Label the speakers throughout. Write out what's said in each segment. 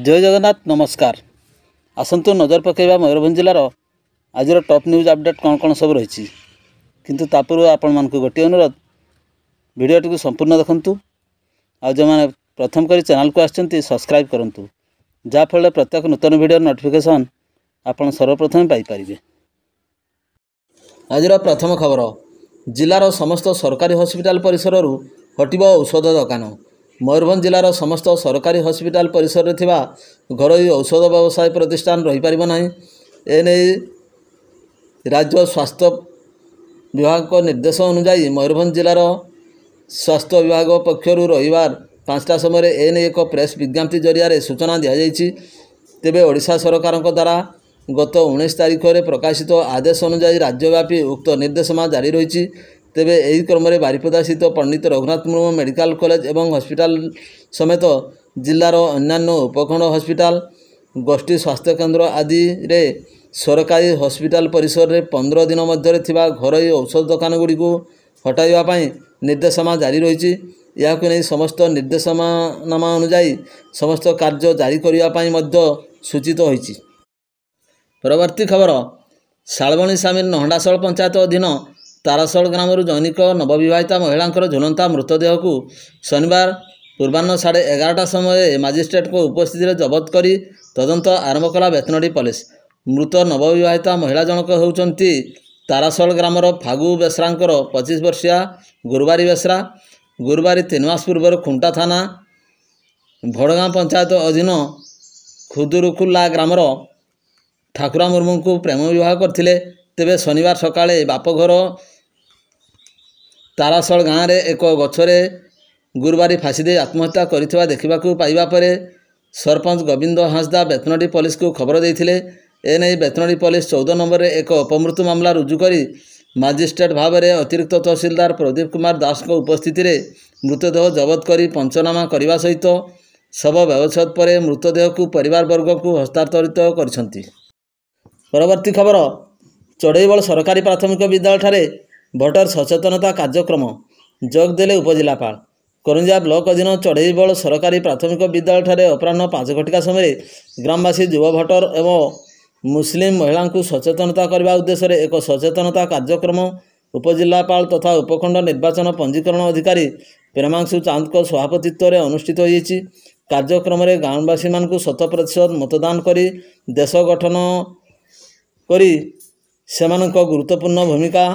Speaker 1: जय जगन्नाथ नमस्कार। आसतु नजर पकेबा मयूरभंज जिलार आज टॉप न्यूज अपडेट कौन कौन सब रही किंतु तापूर्व आपण मानक गोटे अनुरोध वीडियोटी को संपूर्ण देखंतु आ जो मैंने प्रथम करी चैनल को आछंती सब्सक्राइब करंतु जाफल प्रत्येक नूतन वीडियो नोटिफिकेशन आपण सर्वप्रथम पाई परिबे। आज प्रथम खबर जिलार समस्त सरकारी हॉस्पिटल परिसर हटिबो औषध दुकान। मयूरभंज जिलार समस्त सरकारी हॉस्पिटल परिसर थिबा घरोई औषध व्यवसाय प्रतिष्ठान रही पारिबो नाही। एने राज्य स्वास्थ्य विभाग को निर्देश अनुसार मयूरभंज जिलार स्वास्थ्य विभाग पक्षर रविवार 5टा समय एने एक प्रेस विज्ञप्ति जरिया सूचना दी जाइछि। तेबे ओडिशा सरकार द्वारा गत 19 तारिख में प्रकाशित आदेश अनुसार राज्यव्यापी उक्त निर्देशना जारी रही। तेबे एही क्रम में बारिपदा स्थित पंडित रघुनाथ मुर्मू मेडिकल कॉलेज एवं हॉस्पिटल समेत जिलार अन्यान्य उपखंड हॉस्पिटल गोष्ठी स्वास्थ्य केन्द्र आदि रे सरकारी हॉस्पिटल परिसर में 15 दिन मध्य थिबा घरोई औषध दुकान गुड़ी को हटाइबा पई निर्देशना जारी रही। यह नहीं समस्त निर्देशनामा अनुसार समस्त कार्य जारी करने पई मध्य सूचित होईछि। परवर्ती खबर शालबणी सामिल नहंडाशल पंचायत अधीन ताराशल ग्राम जैनिक नवविवाहिता महिला झुलंता मृतदेह को शनिवार पूर्वाह्न 11:30 समय मजिस्ट्रेट को उपस्थिति जबत कर तदंत आरंभ कला बेतनडी पुलिस। मृत नवविवाहिता महिला जनक होउचंती ताराशल ग्रामर फागु बेसरांकर 25 वर्षिया गुरुबारी बेसरा। गुरुबारी 3 मास पूर्व खुंटा थाना भड़गाँ पंचायत अधीन खुदुरुकुला ग्रामर ठाकुरा मुर्मू को प्रेम विवाह करथिले। तेबे शनिवार सकाळे बापघर ताराशल गाँव में एक गछरे गुरुबारी फाँसी दे आत्महत्या करिथिबा देखिबाकू पाइबा परे सरपंच गोविंद हांसदा बेतनडी पुलिस को खबर देइथिले। एने बेतनडी पुलिस 14 नंबर रे एक अपमृत्यु मामला रुजु करी मजिस्ट्रेट भाव में अतिरिक्त तहसीलदार प्रदीप कुमार दास को उपस्थिति रे मृतदेह जबत करी पंचनामा करने सहित शव व्यवच्छेद पर मृतदेह को परिवार वर्ग को हस्तांतरित करिसंती। परवर्ती खबर चढ़ईबल सरकारी प्राथमिक विद्यालय ठारे भोटर सचेतनता कार्यक्रम जोगदेले उपजिलापाल। करंजिया ब्लॉक अधीन चढ़ईबल सरकारी प्राथमिक विद्यालय ठारे अपराह्न 5 घटिका समय ग्रामवासी युवा भोटर एवं मुस्लिम महिला को सचेतनता करने उद्देश्य एक सचेतनता कार्यक्रम उपजिलापाल तथा उपखंड निर्वाचन पंजीकरण अधिकारी प्रेमांशु चांद को सभापतित्व में अनुष्ठित होइछि। कार्यक्रम में गाँववासी मान 100% मतदान करी देश गठन करी सेमानक गुरुत्वपूर्ण भूमिका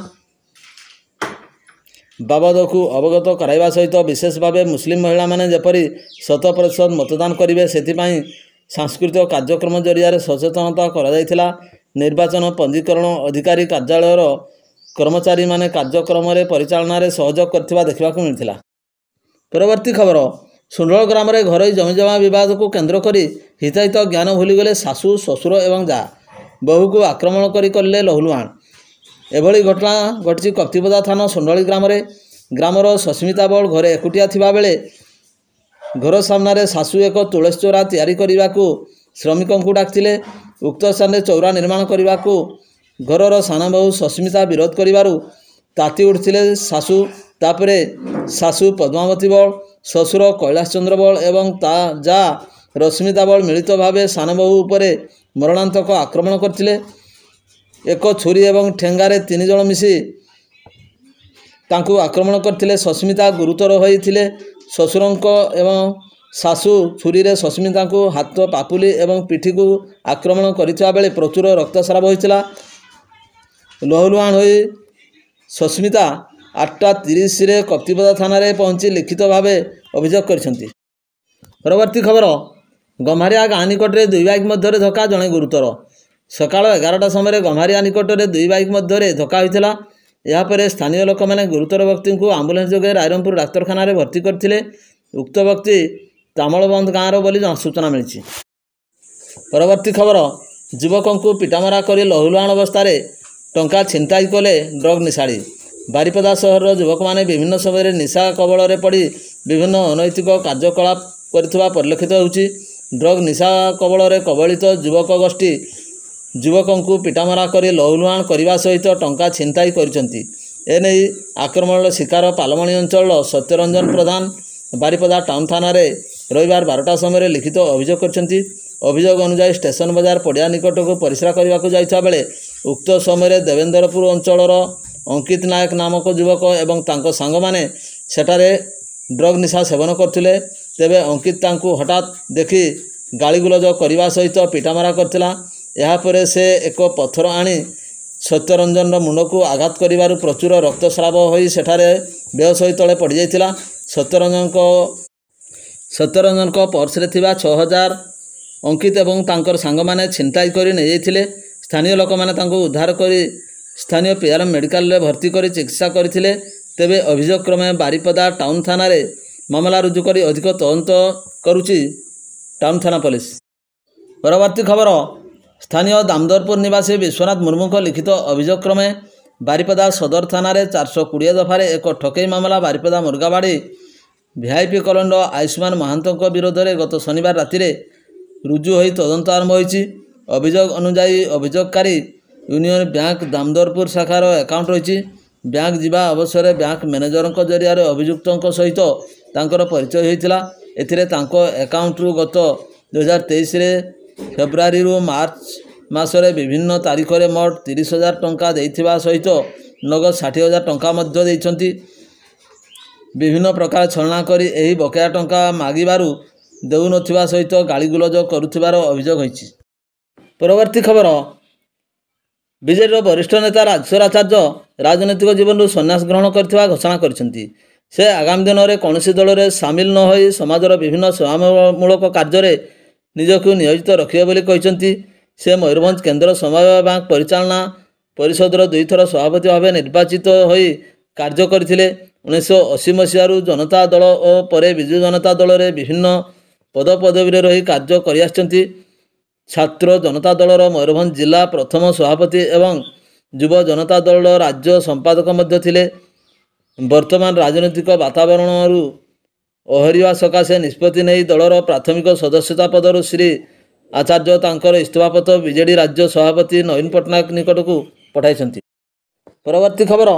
Speaker 1: बाबद को अवगत कराइबा सहित विशेष भाव मुस्लिम महिला माने जेपरी 100% मतदान करेंगे से सांस्कृतिक कार्यक्रम जरिया सचेतनता करा जायथिला। निर्वाचन पंजीकरण अधिकारी कार्यालय कर्मचारी माने कार्यक्रम परिचालन में सहयोग करथिबा देखिबाकू मिलथिला। परवर्ती खबर सुंडल ग्राम में घरोई जमीजमा विवाद को केन्द्र करी हिताहित ज्ञान भूलीगले सासू ससुर एवं जा बहु को आक्रमण करले लहुलुहाण। एभली घटना घटी कप्तिपदा थाना सुंडली ग्रामर सस्मिता बल घरे एकुटिया थिबा बेले घर सामने सासू एक तुलसी चौरा तैयारी करने को श्रमिकों को डाकथिले। उक्त स्थान में चौरा निर्माण करने को घरर साना बहु सस्मिता विरोध करिबारु ताती उठिले सासू। तापरे सासू पद्मावती बल ससुर कैलाश चंद्र बल एवं ता जा रश्मिता बल मिलित भावे साना बहु उपरे मरणांतक आक्रमण करथिले। एक छुरी एवं ठेंगारे 3 जण मिसी तांकु आक्रमण करथिले। सस्मिता गुरुतर होइथिले। ससुरंक एवं सासू छुरी रे सस्मिता को हाथ पापुली एवं पिठी को आक्रमण करिथिबा बेले प्रचुर रक्तस्राव होइथिला। लहुलुहाण होई सस्मिता 8:30 रे कप्तिपदा थाना रे पहुंची लिखित भावे अभियोग करिसंती। परवर्ती खबर गम्हारिया गाँ निकट में 2 बाइक मध्य धक्का जड़े गुरुतर। सकाल 11टा समय गम्हारिया निकट में 2 बाइक मध्य धक्का होता। यापर स्थानीय लोक मैंने गुरुतर व्यक्ति को आम्बुलांस जोगे रायरंगपुर डाक्तखाना भर्ती करते। उक्त व्यक्ति तामलबंद गाँव बोली सूचना मिली। परवर्ती खबर युवकों को पिटामरा कर लहुलुहाण अवस्था टंका छिनताई कले ड्रग निशाड़ी। बारिपदा सहर युवक मैंने विभिन्न समय निशा कबल पड़ी विभिन्न अनैतिक कार्यकलाप करथिबा परिलक्षित होउछि। ड्रग निशा कबल कबलित युवक गोष्ठी युवकों को पिटामरा कर लहुलुहाण करने सहित टंका छिनताई करिसंती। एने आक्रमण शिकार पालमणी अंचल सत्यरंजन प्रधान बारिपदा टाउन थाना रविवार 12टा समय लिखित अभियोग करछन्ति। अभियोग अनुसार स्टेशन बाजार पड़िया निकटक परिश्रा करने जाइता बेले उक्त समय देवेंद्रपुर अंचलर अंकित नायक नामक युवक एवं तांको सांग माने सेठारे ड्रग निशा सेवन करथिले। तेबे अंकित तांको हठात देखि गालीगुलज करने सहित पिटामारा करथिला। या परे से एक पत्थर आनी सत्यरंजन मुंड को आघात करिबारु प्रचुर रक्तस्राव होई सेठारे बेहोश होई तळे पड़ जाइतिला। सत्यरंजन को पर्स रे थिबा 6000 अंकित एवं तांकर सांग माने छिनताई करी नै जाइथिले। स्थानीय लोक माने तांको उद्धार करी स्थानीय पीआरएम मेडिकल रे भर्ती करी चिकित्सा करथिले। तेबे अभियोग क्रमे बारिपदा टाउन थाना रे मामला रुजु करी अधिक तदंत करुची टाउन थाना पुलिस। परवर्ती खबर स्थानीय दामोदरपुर निवासी विश्वनाथ मुर्मू को लिखित अभियोग क्रमे बारिपदा सदर थाना रे 420 दफारे एक ठकई मामला बारिपदा मुर्गाबाड़ी वीआईपी कॉलोनी आयुष्मान महांतों विरोध में गत शनिवार राति रुजु होई तदंत आरंभ होईछि। अभियोग अनुसार अभियोगकारी यूनियन बैंक दामोदरपुर शाखार अकाउंट रही। बैंक जीवा अवसर बैंक मैनेजर जरिया अभियुक्तों सहित तांकर परिचय होता। एथिरे तांको अकाउंट रु गत 2023 रे फेब्रुआरी रु मार्च मासरे विभिन्न तारीख में मोट 30,000 टंका देइथिबा सहित नगद 60,000 टंका मध्य देइछन्ति। विभिन्न प्रकार छलना करी एही बकेया टंका मागिबारु देउ नथिबा सहित गालीगुलज करुथिबार अभियोग होईछि। परवर्ती खबर बीजेडी वरिष्ठ नेता राजेश्वराचार्य राजनैतिक जीवन सन्यास ग्रहण करथिबा घोषणा करिसेंति। से आगामी दिन में कौन दल में सामिल न होई समाजर विभिन्न सेवामूलक कार्य निजकु नियोजित रखिबे बोली कहिसेंति। से मयूरभंज केन्द्र समवाय बैंक परिचालना परिषदर 2 थर सभापति भाव निर्वाचित होई कार्य करथिले। 1980 मसीहारू जनता दल और परे विजु जनता दल में विभिन्न पदपदवी रही कार्य करि आछंती। छात्र जनता दलर मयूरभंज जिला प्रथम सभापति एवं युव जनता दल राज्य संपादक मध्य थिले। वर्तमान राजनीतिक वातावरण ओहरिवा सकाशे निष्पत्ति नहीं दलर प्राथमिक सदस्यता पदर श्री आचार्य तांकर इस्तीफापत्र बीजेडी राज्य सभापति नवीन पट्टनायक निकट को पठाइछंती। परवर्ती खबर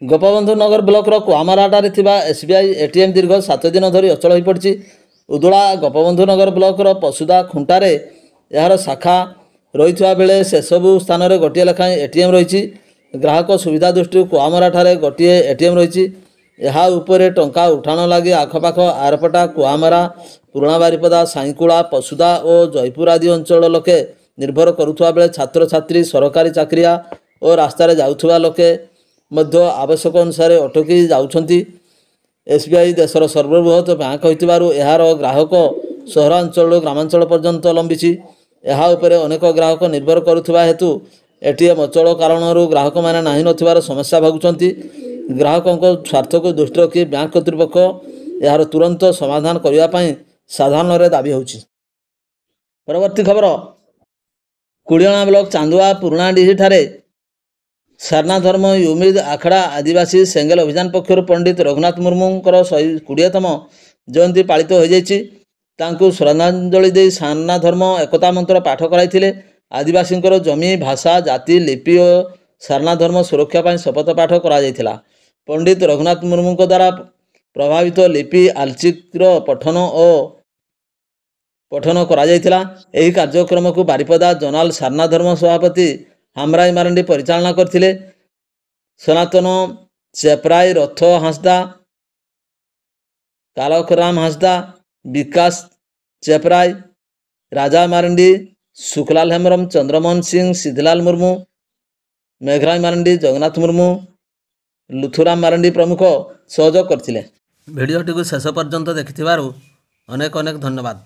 Speaker 1: गोपबंधु नगर ब्लॉक कुआमाराटारे थिबा एसबीआई एटीएम दीर्घ 7 दिन धरी अचल हो पड़ी। उदुला गोपबंधु नगर ब्लॉक पशुदा खुंटारे यार शाखा रही बेले से सबू स्थान में गोटे लेखाएं एटीएम रही। ग्राहक सुविधा दृष्टि कुआमराठारे गोटे एटीएम रही। यहाँ उपरे टंका उठाण लगी आखपाख आरपटा कुआमरा पुराणा बारिपदा साईकुला पशुदा और जयपुर आदि अंचल लोके निर्भर करुवा बेले छात्र छात्री सरकारी चाकरिया और रास्तार जाउथुवा लोके मध्य आवश्यक अनुसार अटकी जाउछंती। एसबीआई देशर सर्वबृहत बैंक होइतिबारु एहार ग्राहक सहरांचल ग्रामांचल पर्यंत लंबिछि। यहाँ उपरे अनेक ग्राहक निर्भर करुवा हेतु एटीएम अचल कारणरू ग्राहक माने नाही नथिबार समस्या भोगुछंती। ग्राहकों स्वार्थ को दृष्टि रखी बैंक कर्तृपक्ष यार तुरंत समाधान करने साधारण दाबी होछि। परवर्ती खबर कुड़ियाणा ब्लॉक चांदुआ पुराणाडीही ठारे सारना धर्म उम्मीद आखड़ा आदिवासी सेंगेल अभियान पक्षर पंडित रघुनाथ मुर्मूंकर 120तम जयंती पालित हो जाइछि। तांकु श्रद्धांजलि दे सारना धर्म एकता मंत्र पाठ कराइथिले। आदिवासी जमी भाषा जाति लिपि और सारना धर्म सुरक्षा पर शपथ पाठ करा जाइथिला। पंडित रघुनाथ मुर्मू द्वारा प्रभावित लिपि आलचिक्र पठन करा जाइथिला। एही कार्यक्रम को बारिपदा जोनाल सारना धर्म सभापति हामराई मारंडी परिचालना करथिले। सनातन चेपराई रथ हांसदा कालकराम हांसदा विकास चेपराई राजा मारंडी सुखलाल हेम्ब्रम चंद्रमोहन सिंह सिद्धलाल मुर्मू मेघराज मारंडी जगन्नाथ मुर्मू लुथुराम मारंडी प्रमुख सहयोग करथिले। भिडियोटी को शेष पर्यंत देखिथिबारु अनेक अनेक धन्यवाद।